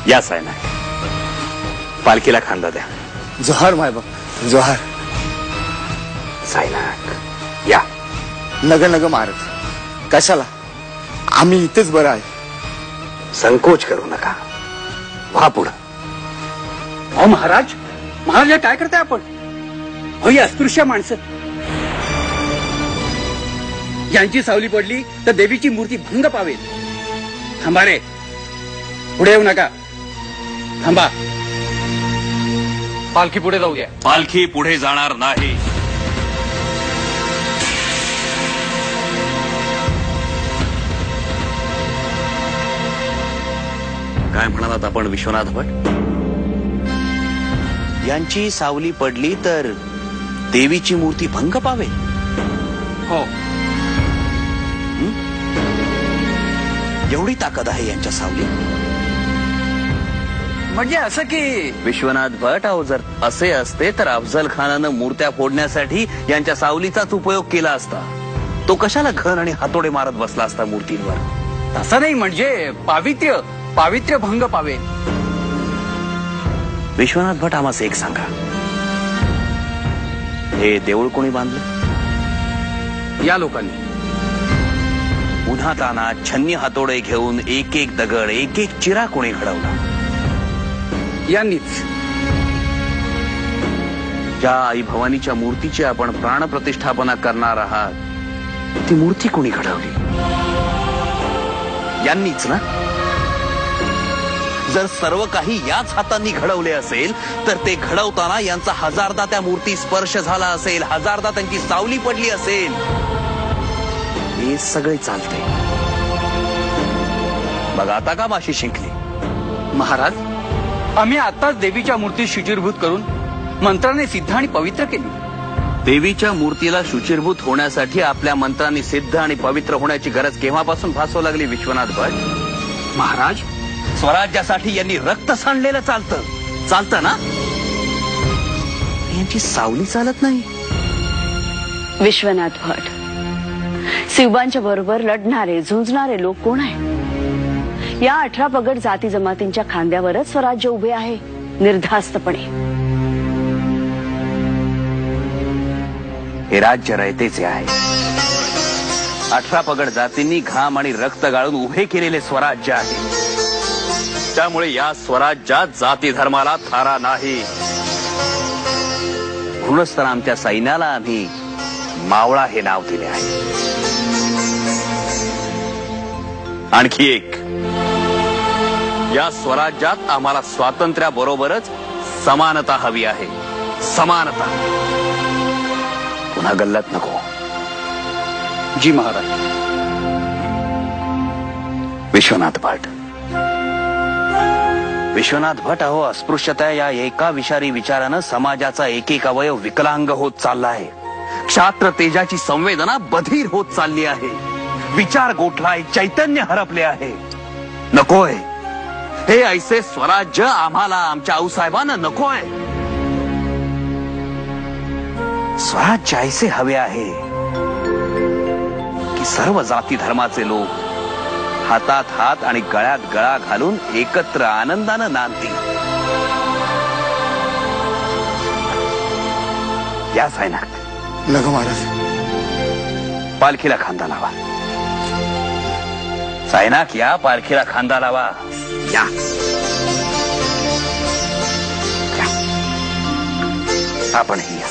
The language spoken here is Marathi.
या सायनाक, पालखीला खांदा द्या. जोहार मायबाप, जोहार. सायनाक या. नग नग महाराज, कशाला? आम्ही इथेच बरं आहे. संकोच करू नका, व्हा पुढं. अहो महाराज, महाराज हे काय करताय आपण? अहो ही अस्पृश्य माणसं, यांची सावली पडली तर देवीची मूर्ती भंग पावेल. थांबा रे, पुढे येऊ नका, थांबा. पालखी पुढे जाऊ द्या. पालखी पुढे जाणार नाही. काय म्हणालात आपण विश्वनाथ भट? यांची सावली पडली तर देवीची मूर्ती भंग पावेल? हो. एवढी ताकद आहे यांच्या सावलीत? म्हणजे असं की विश्वनाथ भट, अहो जर असे असते तर अफजल खानानं मूर्त्या फोडण्यासाठी यांच्या सावलीचाच उपयोग केला असता. तो कशाला घन आणि हातोडे मारत बसला असता मूर्तींवर? तसं नाही, म्हणजे पावित्र्य भंग पावेल. विश्वनाथ भट, आम्हाला एक सांगा, हे देऊळ कोणी बांधलं? या लोकांनी. उन्हातानात छन्नी हातोडे घेऊन एक एक दगड, एक एक चिरा कोणी घडवला? यांनीच. ज्या आई भवानीच्या मूर्तीची आपण प्राणप्रतिष्ठापना करणार आहात, ती मूर्ती कोणी घडवली? यांनीच ना? जर सर्व काही याच हातांनी घडवले असेल तर ते घडवताना यांचा हजारदा त्या मूर्ती स्पर्श झाला असेल, हजारदा त्यांची सावली पडली असेल. हे सगळे चालते. बघ आता का माशी शिंकली? महाराज, आम्ही आताच देवीच्या मूर्ती शुचिरभूत करून मंत्राने सिद्ध आणि पवित्र केली. देवीच्या मूर्तीला शुचिरभूत होण्यासाठी आपल्या मंत्रांनी सिद्ध आणि पवित्र होण्याची गरज केव्हापासून भासू लागली विश्वनाथ भट? महाराज, स्वराज्यासाठी यांनी रक्त सांडलेलं चालतं ना? यांची सावली चालत नाही. विश्वनाथ भट, शिवबांच्या बरोबर लढणारे झुंजणारे लोक कोण आहे? या 18 पगड जाती जमातींच्या खांद्यावरच स्वराज्य उभे आहे, निर्धास्तपणे. हे राज्य रयतेचे आहे. 18 पगड जातींनी घाम आणि रक्त गाळून उभे केलेले स्वराज्य आहे. त्यामुळे या स्वराज्यात जाती धर्माला थारा नाही. म्हणूनच तर आमच्या सैन्याला आम्ही मावळा हे नाव दिले आहे. आणखी एक, या स्वराज्यात आम्हाला स्वातंत्र्याबरोबरच समानता हवी आहे. समानता. पुन्हा गल्लत नको. जी महाराज. विश्वनाथ भट, विश्वनाथ भट, अहो अस्पृश्यता या एका विषारी विचारानं समाजाचा एक एक अवयव विकलांग होत चालला आहे. क्षात्र तेजाची संवेदना बधीर होत चालली आहे. विचार गोठलाय, चैतन्य हरपले आहे. नकोय हे ऐसे स्वराज्य आम्हाला, आमच्या आऊसाहेबांना नकोय. स्वराज्य ऐसे हवे आहे की सर्व जाती धर्माचे लोक हातात हात आणि गळ्यात गळा घालून एकत्र आनंदानं नांदतील. या सायनाक. नग महाराज. पालखीला खांदा लावा. सायनाक या, पालखीला खांदा लावा. या. आपणही या.